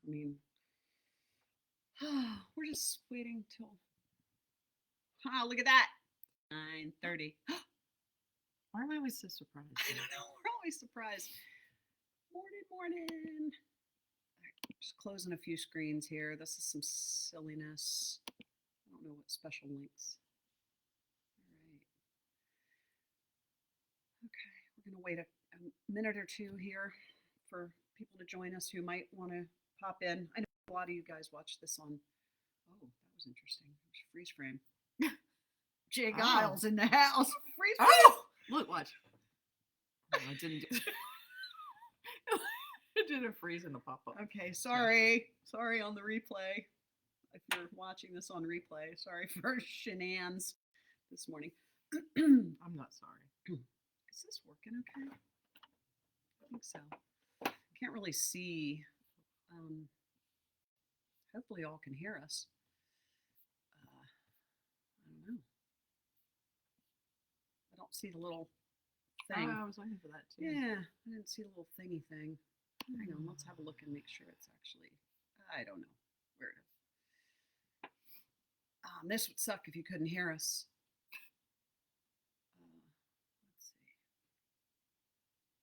I mean, we're just waiting till. Look at that. 9:30. Why am I always so surprised? I don't know. We're always surprised. Morning. Just closing a few screens here. This is some silliness. I don't know what special links. All right. Okay. We're going to wait a minute or two here for people to join us who might want to pop in. I know a lot of you guys watch this on. Oh, that was interesting. Freeze frame. Jay Giles in the house. Freeze frame. Oh, look, watch. No, I didn't. It didn't freeze in the pop up. Okay, sorry on the replay. If you're watching this on replay, sorry for shenanigans this morning. I'm not sorry. Is this working okay? I think so. Can't really see. Hopefully, y'all can hear us. I don't know. I don't see the little thing. I was looking for that too. Yeah, I didn't see the little thingy thing. Hang on, let's have a look and make sure it's actually. I don't know where it is. This would suck if you couldn't hear us. Let's see.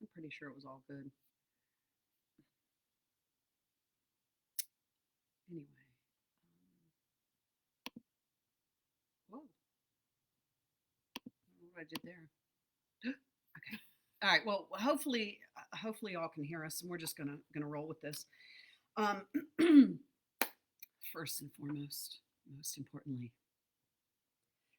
I'm pretty sure it was all good. Anyway. Whoa. I don't know what I did there. Okay. All right. Well, hopefully y'all can hear us, and we're just gonna roll with this. First and foremost, most importantly,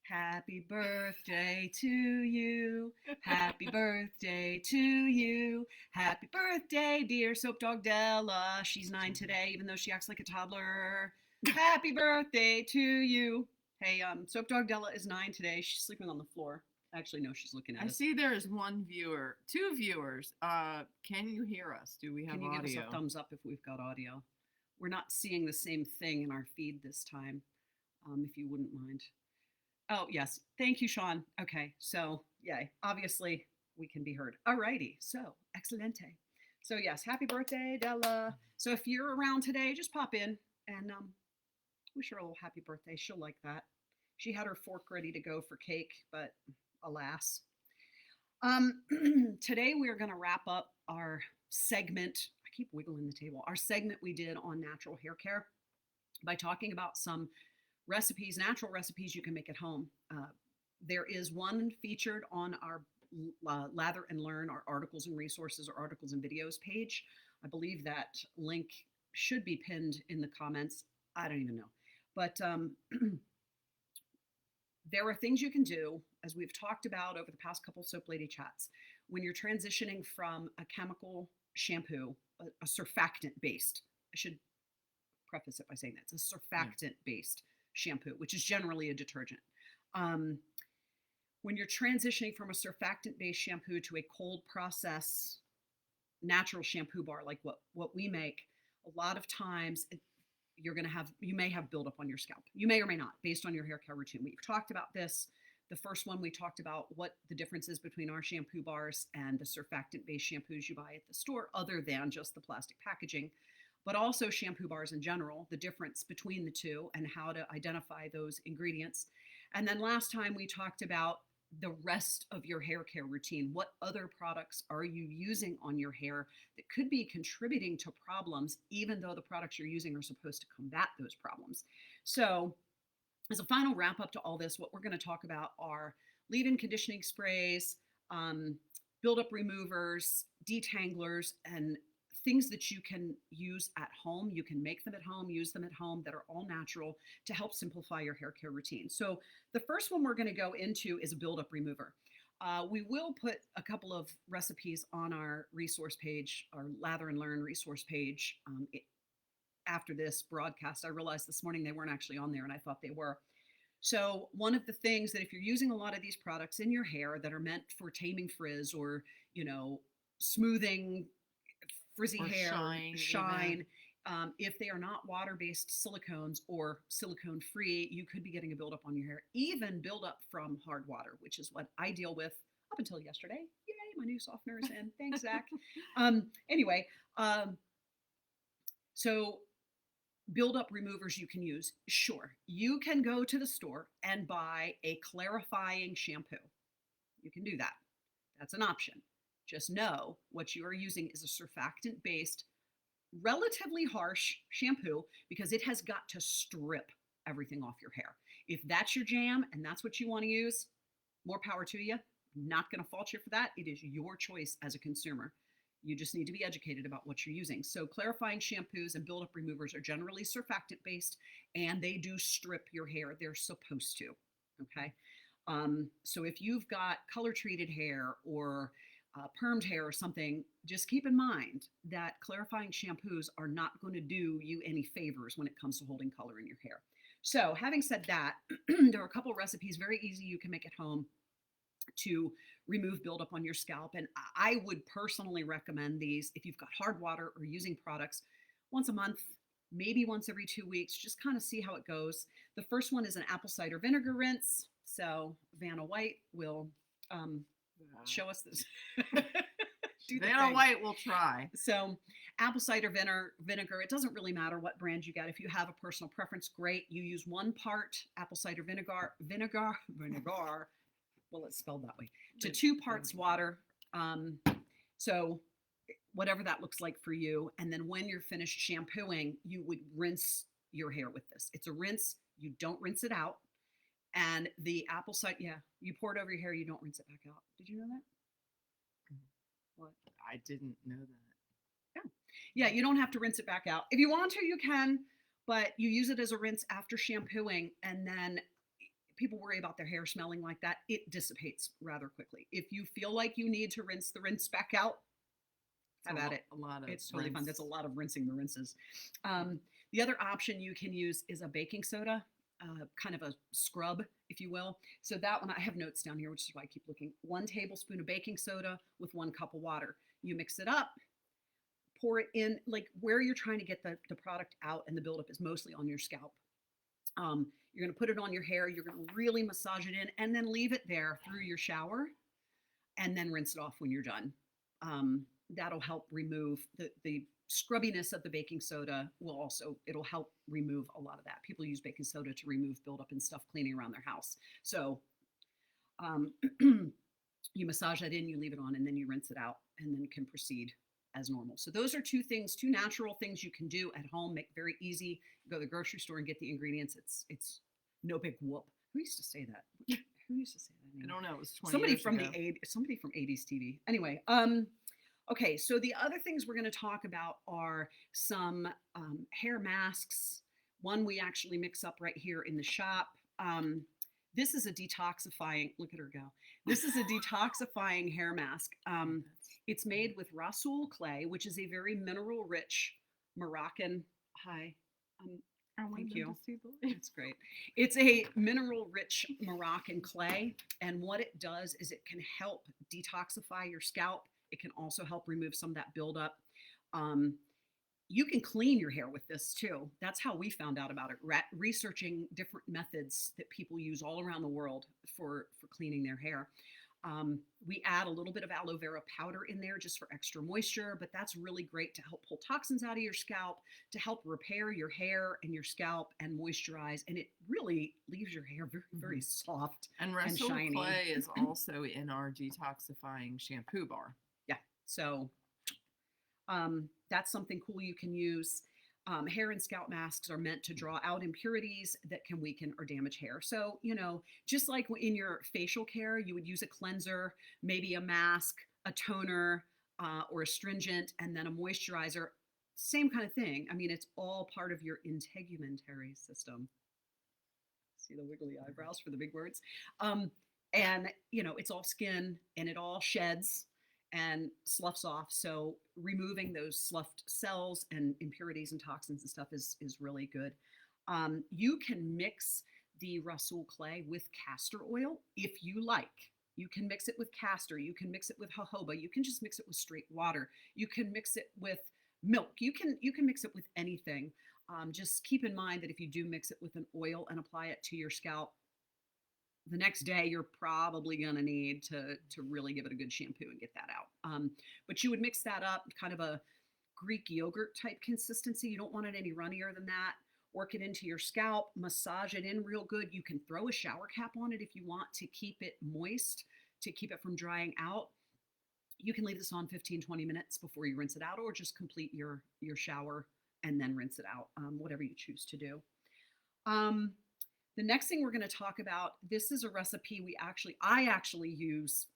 happy birthday to you. Happy birthday to you. Happy birthday, dear Soap Dog Della. She's 9 today, even though she acts like a toddler. Happy birthday to you. Hey, Soap Dog Della is 9 today. She's sleeping on the floor. Actually, no, she's looking at us. I see there is one viewer, 2 viewers. Can you hear us? Do we have audio? Can you give us a thumbs up if we've got audio? We're not seeing the same thing in our feed this time, if you wouldn't mind. Oh, yes. Thank you, Sean. Okay, so, yay. Obviously, we can be heard. All righty. So, excelente. So, yes, happy birthday, Della. So, if you're around today, just pop in and wish her a little happy birthday. She'll like that. She had her fork ready to go for cake, but alas. Today, we're going to wrap up our segment. I keep wiggling the table. Our segment we did on natural hair care by talking about some recipes, natural recipes you can make at home. There is one featured on our Lather and Learn, our articles and resources or articles and videos page. I believe that link should be pinned in the comments. I don't even know. But there are things you can do, as we've talked about over the past couple Soap Lady chats, when you're transitioning from a chemical shampoo, a surfactant based, I should preface it by saying that it's a surfactant based shampoo, which is generally a detergent. When you're transitioning from a surfactant based shampoo to a cold process natural shampoo bar like what we make, a lot of times you may have buildup on your scalp. You may or may not, based on your hair care routine. We've talked about this. The first one, we talked about what the difference is between our shampoo bars and the surfactant-based shampoos you buy at the store, other than just the plastic packaging, but also shampoo bars in general, the difference between the two and how to identify those ingredients. And then last time we talked about the rest of your hair care routine. What other products are you using on your hair that could be contributing to problems, even though the products you're using are supposed to combat those problems? So, as a final wrap up to all this, what we're going to talk about are leave-in conditioning sprays, buildup removers, detanglers, and things that you can use at home. You can make them at home, use them at home, that are all natural to help simplify your hair care routine. So the first one we're going to go into is a buildup remover. We will put a couple of recipes on our resource page, our Lather and Learn resource page. After this broadcast, I realized this morning they weren't actually on there, and I thought they were. So one of the things that if you're using a lot of these products in your hair that are meant for taming frizz or, smoothing frizzy or hair, shine, if they are not water-based silicones or silicone-free, you could be getting a buildup on your hair, even buildup from hard water, which is what I deal with up until yesterday. Yay, my new softener is in. Thanks, Zach. Anyway, so Buildup removers you can use. Sure, you can go to the store and buy a clarifying shampoo. You can do that. That's an option. Just know what you are using is a surfactant based, relatively harsh shampoo because it has got to strip everything off your hair. If that's your jam and that's what you want to use, more power to you. Not going to fault you for that. It is your choice as a consumer. You just need to be educated about what you're using. So, clarifying shampoos and buildup removers are generally surfactant based and they do strip your hair. They're supposed to. Okay. So, if you've got color treated hair or permed hair or something, just keep in mind that clarifying shampoos are not going to do you any favors when it comes to holding color in your hair. So, having said that, there are a couple recipes very easy you can make at home to remove buildup on your scalp. And I would personally recommend these if you've got hard water or using products once a month, maybe once every 2 weeks, just kind of see how it goes. The first one is an apple cider vinegar rinse. So Vanna White will show us this. Do the Vanna thing. White will try. So, apple cider vinegar, it doesn't really matter what brand you get. If you have a personal preference, great. You use 1 part apple cider vinegar, well, it's spelled that way, to 2 parts water. So, whatever that looks like for you. And then when you're finished shampooing, you would rinse your hair with this. It's a rinse, you don't rinse it out. And the apple cider, yeah, you pour it over your hair, you don't rinse it back out. Did you know that? What? I didn't know that. Yeah, you don't have to rinse it back out. If you want to, you can, but you use it as a rinse after shampooing, and then people worry about their hair smelling like that. It dissipates rather quickly. If you feel like you need to rinse the rinse back out, have at it. A lot of It's totally fun. rinse. That's a lot of rinsing the rinses. The other option you can use is a baking soda, kind of a scrub, if you will. So that one, I have notes down here, which is why I keep looking. 1 tablespoon of baking soda with 1 cup of water. You mix it up, pour it in, like where you're trying to get the product out and the buildup is mostly on your scalp. You're going to put it on your hair. You're going to really massage it in and then leave it there through your shower and then rinse it off when you're done. That'll help remove the scrubbiness of the baking soda. It'll help remove a lot of that. People use baking soda to remove buildup and stuff cleaning around their house. So you massage that in, you leave it on, and then you rinse it out, and then you can proceed as normal. So those are 2 natural things you can do at home, make very easy. Go to the grocery store and get the ingredients. It's no big whoop. Who used to say that? Who used to say that I anymore? don't know. It was 20 Somebody years from ago. somebody from 80s TV. Anyway, okay, so the other things we're going to talk about are some hair masks. One we actually mix up right here in the shop. This is a detoxifying, look at her go. This is a detoxifying hair mask. It's made with Rasul clay, which is a very mineral rich Moroccan. Hi. I want Thank them you. to see the That's great. It's a mineral rich Moroccan clay. And what it does is it can help detoxify your scalp. It can also help remove some of that buildup. You can clean your hair with this too. That's how we found out about it. Researching different methods that people use all around the world for cleaning their hair. We add a little bit of aloe vera powder in there just for extra moisture, but that's really great to help pull toxins out of your scalp, to help repair your hair and your scalp and moisturize. And it really leaves your hair very, very soft. And Rasul shiny. clay is also in our detoxifying shampoo bar. Yeah. So that's something cool you can use. Hair and scalp masks are meant to draw out impurities that can weaken or damage hair. So, just like in your facial care, you would use a cleanser, maybe a mask, a toner, or astringent, and then a moisturizer. Same kind of thing. I mean, it's all part of your integumentary system. See the wiggly eyebrows for the big words. And, it's all skin and it all sheds and sloughs off. So removing those sloughed cells and impurities and toxins and stuff is really good. You can mix the Rasul clay with castor oil if you like. You can mix it with castor. You can mix it with jojoba. You can just mix it with straight water. You can mix it with milk. You can mix it with anything. Just keep in mind that if you do mix it with an oil and apply it to your scalp, the next day you're probably going to need to really give it a good shampoo and get that out. But you would mix that up, kind of a Greek yogurt type consistency. You don't want it any runnier than that. Work it into your scalp, massage it in real good. You can throw a shower cap on it if you want to keep it moist, to keep it from drying out. You can leave this on 15, 20 minutes before you rinse it out, or just complete your shower and then rinse it out, whatever you choose to do. Um, the next thing we're going to talk about, this is a recipe I actually use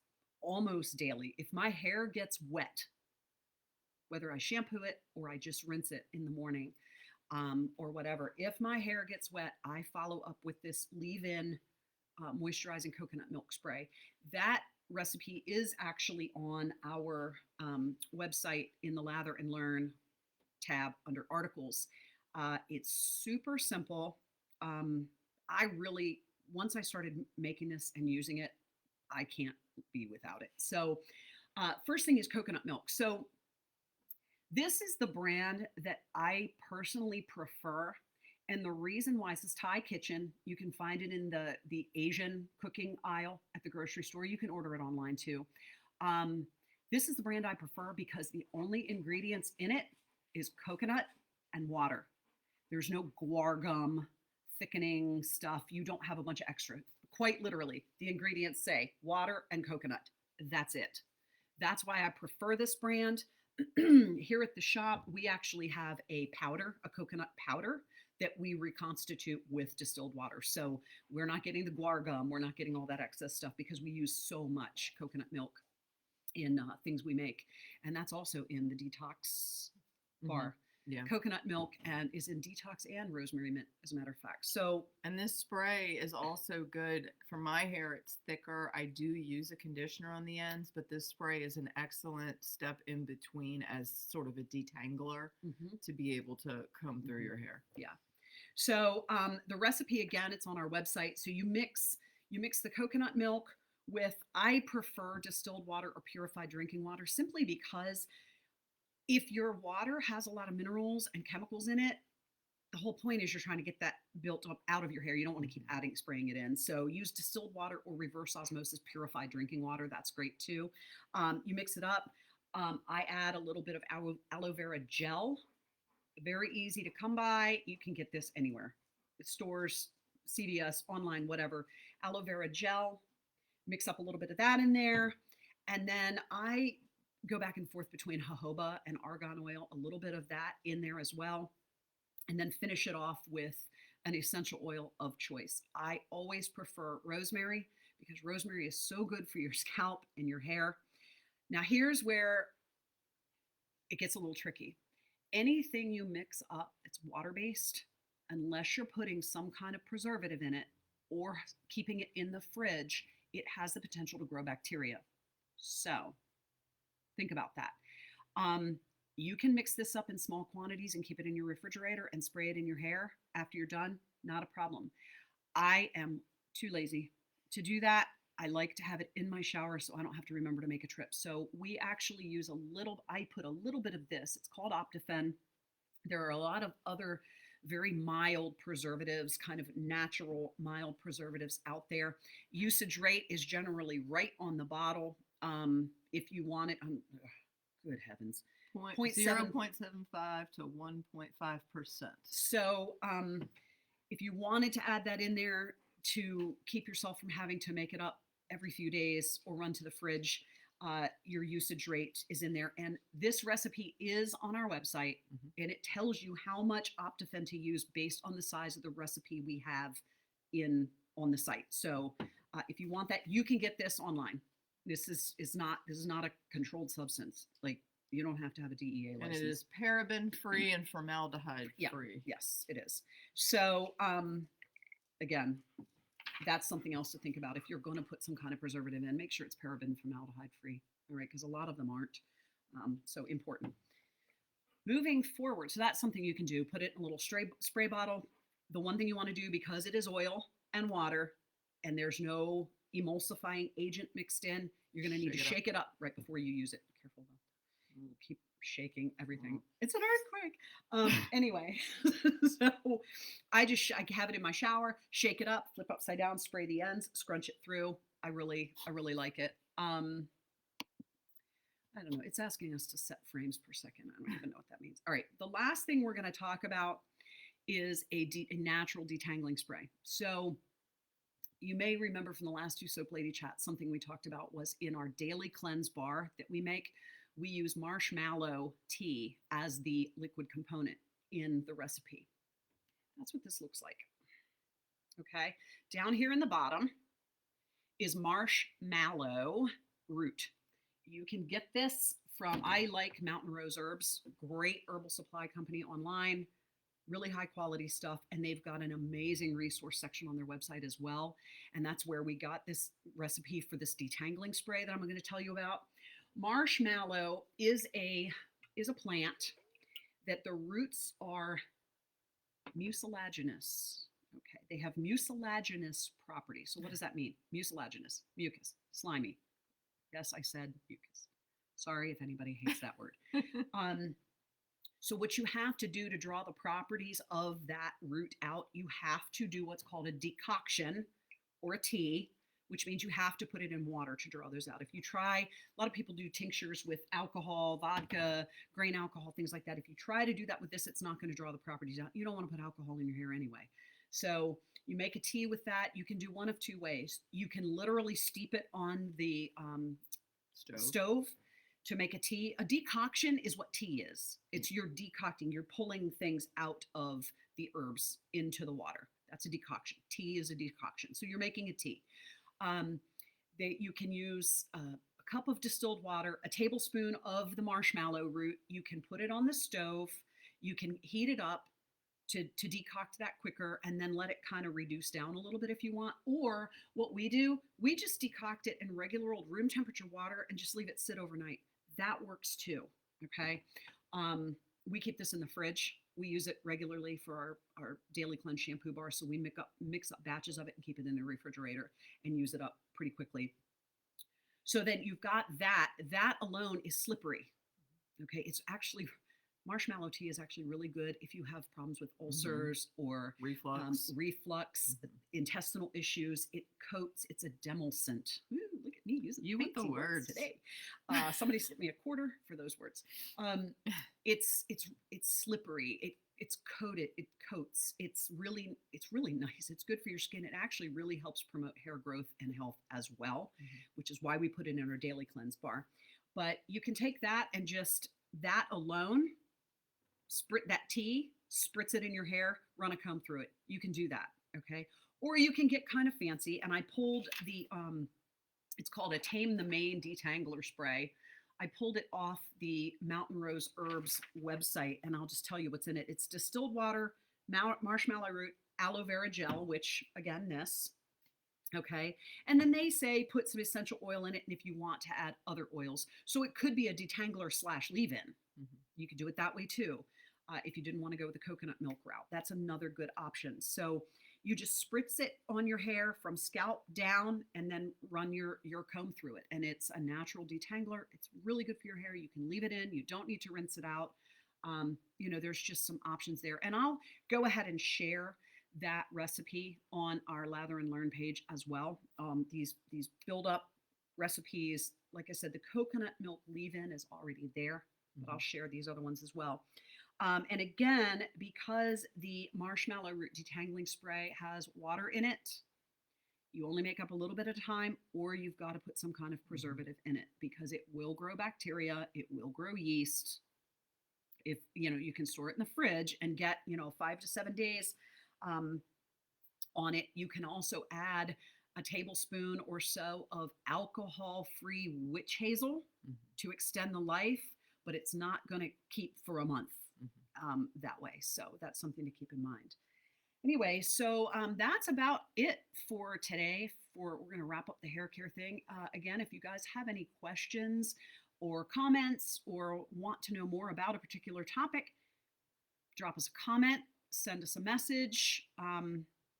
almost daily. If my hair gets wet, whether I shampoo it or I just rinse it in the morning, or whatever, if my hair gets wet, I follow up with this leave-in moisturizing coconut milk spray. That recipe is actually on our website in the Lather and Learn tab under articles. It's super simple. Um, I really, once I started making this and using it, I can't be without it. So, first thing is coconut milk. So, this is the brand that I personally prefer. And the reason why is this Thai Kitchen. You can find it in the Asian cooking aisle at the grocery store. You can order it online too. Um, this is the brand I prefer because the only ingredients in it is coconut and water. There's no guar gum thickening stuff. You don't have a bunch of extra. Quite literally, the ingredients say water and coconut. That's it. That's why I prefer this brand. Here at the shop, we actually have a powder, a coconut powder that we reconstitute with distilled water. So we're not getting the guar gum, we're not getting all that excess stuff because we use so much coconut milk in things we make. And that's also in the detox bar. Yeah. Coconut milk and is in detox and rosemary mint, as a matter of fact. So, And this spray is also good for my hair. It's thicker. I do use a conditioner on the ends, but this spray is an excellent step in between as sort of a detangler to be able to comb through your hair. Yeah. So the recipe again, it's on our website. So you mix the coconut milk with, I prefer distilled water or purified drinking water, simply because if your water has a lot of minerals and chemicals in it, the whole point is you're trying to get that built up out of your hair. You don't want to keep spraying it in. So use distilled water or reverse osmosis purified drinking water. That's great too. You mix it up. I add a little bit of aloe vera gel. Very easy to come by. You can get this anywhere. Stores, CVS, online, whatever. Aloe vera gel. Mix up a little bit of that in there. And then I go back and forth between jojoba and argan oil, a little bit of that in there as well. And then finish it off with an essential oil of choice. I always prefer rosemary because rosemary is so good for your scalp and your hair. Now, here's where it gets a little tricky. Anything you mix up that's water-based, unless you're putting some kind of preservative in it or keeping it in the fridge, it has the potential to grow bacteria. So think about that. You can mix this up in small quantities and keep it in your refrigerator and spray it in your hair after you're done. Not a problem. I am too lazy to do that. I like to have it in my shower so I don't have to remember to make a trip. So we actually use I put a little bit of this. It's called Optifen. There are a lot of other very mild preservatives, kind of natural mild preservatives out there. Usage rate is generally right on the bottle. If you want it, good heavens. 0.75 to 1.5%. So if you wanted to add that in there to keep yourself from having to make it up every few days or run to the fridge, your usage rate is in there. And this recipe is on our website, and it tells you how much Optifen to use based on the size of the recipe we have on the site. So if you want that, you can get this online. This is not a controlled substance. Like, you don't have to have a DEA license. And it is paraben free and formaldehyde free. Yes, it is. So again, that's something else to think about. If you're going to put some kind of preservative in, make sure it's paraben formaldehyde free. All right, because a lot of them aren't. So important. Moving forward, so that's something you can do. Put it in a little spray bottle. The one thing you want to do, because it is oil and water, and there's no emulsifying agent mixed in, you're going to need to shake it up right before you use it. Be careful though. We'll keep shaking everything. It's an earthquake. Anyway, so I have it in my shower, shake it up, flip upside down, spray the ends, scrunch it through. I really like it. I don't know. It's asking us to set frames per second. I don't even know what that means. All right. The last thing we're going to talk about is a natural detangling spray. So you may remember from the last two Soap Lady chats, something we talked about was in our daily cleanse bar that we make, we use marshmallow tea as the liquid component in the recipe. That's what this looks like. Okay. Down here in the bottom is marshmallow root. You can get this from, I like Mountain Rose Herbs, great herbal supply company online, really high quality stuff. And they've got an amazing resource section on their website as well. And that's where we got this recipe for this detangling spray that I'm going to tell you about. Marshmallow is a plant that the roots are mucilaginous. Okay, they have mucilaginous properties. So what does that mean? Mucilaginous, mucus, slimy. Yes, I said mucus. Sorry if anybody hates that word. So what you have to do to draw the properties of that root out, you have to do what's called a decoction or a tea, which means you have to put it in water to draw those out. If you try, a lot of people do tinctures with alcohol, vodka, grain alcohol, things like that. If you try to do that with this, it's not going to draw the properties out. You don't want to put alcohol in your hair anyway. So you make a tea with that. You can do one of two ways. You can literally steep it on the stove to make a tea. A decoction is what tea is. It's you're decocting, you're pulling things out of the herbs into the water. That's a decoction. Tea is a decoction. So you're making a tea. You can use a cup of distilled water, a tablespoon of the marshmallow root. You can put it on the stove. You can heat it up to decoct that quicker and then let it kind of reduce down a little bit if you want. Or what we do, we just decoct it in regular old room temperature water and just leave it sit overnight. That works too, okay? We keep this in the fridge. We use it regularly for our daily cleanse shampoo bar, so we mix up batches of it and keep it in the refrigerator and use it up pretty quickly. So then you've got that. That alone is slippery, okay? It's actually, marshmallow tea is actually really good if you have problems with ulcers or reflux, intestinal issues. It coats, it's a demulcent. Ooh, look at me using you with the words today. Somebody sent me a quarter for those words. It's slippery. It's coated. It coats. It's really nice. It's good for your skin. It actually really helps promote hair growth and health as well, which is why we put it in our daily cleanse bar. But you can take that and just that alone, that tea, spritz it in your hair, run a comb through it. You can do that, okay? Or you can get kind of fancy. And I pulled the, it's called a Tame the Mane Detangler Spray. I pulled it off the Mountain Rose Herbs website, and I'll just tell you what's in it. It's distilled water, marshmallow root, aloe vera gel, which, again, this, okay? And then they say put some essential oil in it, and if you want to add other oils. So it could be a detangler / leave-in. You could do it that way too. If you didn't want to go with the coconut milk route, that's another good option. So you just spritz it on your hair from scalp down and then run your comb through it. And it's a natural detangler. It's really good for your hair. You can leave it in. You don't need to rinse it out. There's just some options there. And I'll go ahead and share that recipe on our Lather and Learn page as well. These build up recipes, like I said, the coconut milk leave-in is already there, but I'll share these other ones as well. And again, because the marshmallow root detangling spray has water in it, you only make up a little bit at a time, or you've got to put some kind of preservative in it because it will grow bacteria, it will grow yeast. If you can store it in the fridge and get 5 to 7 days on it. You can also add a tablespoon or so of alcohol-free witch hazel to extend the life, but it's not going to keep for a month that way. So that's something to keep in mind. Anyway, so that's about it for today. We're going to wrap up the hair care thing. Again, if you guys have any questions or comments or want to know more about a particular topic, drop us a comment, send us a message,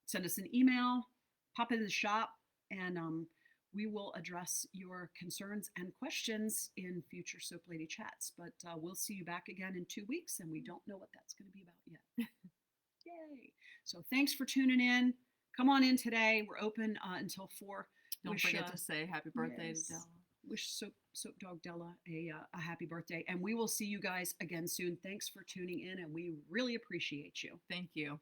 send us an email, pop into the shop, and we will address your concerns and questions in future Soap Lady chats. But we'll see you back again in 2 weeks, and we don't know what that's going to be about yet. Yay. So thanks for tuning in. Come on in today. We're open until 4. Don't forget to say happy birthday to Della. wish Soap Dog Della a happy birthday, and we will see you guys again soon. Thanks for tuning in, and we really appreciate you. Thank you.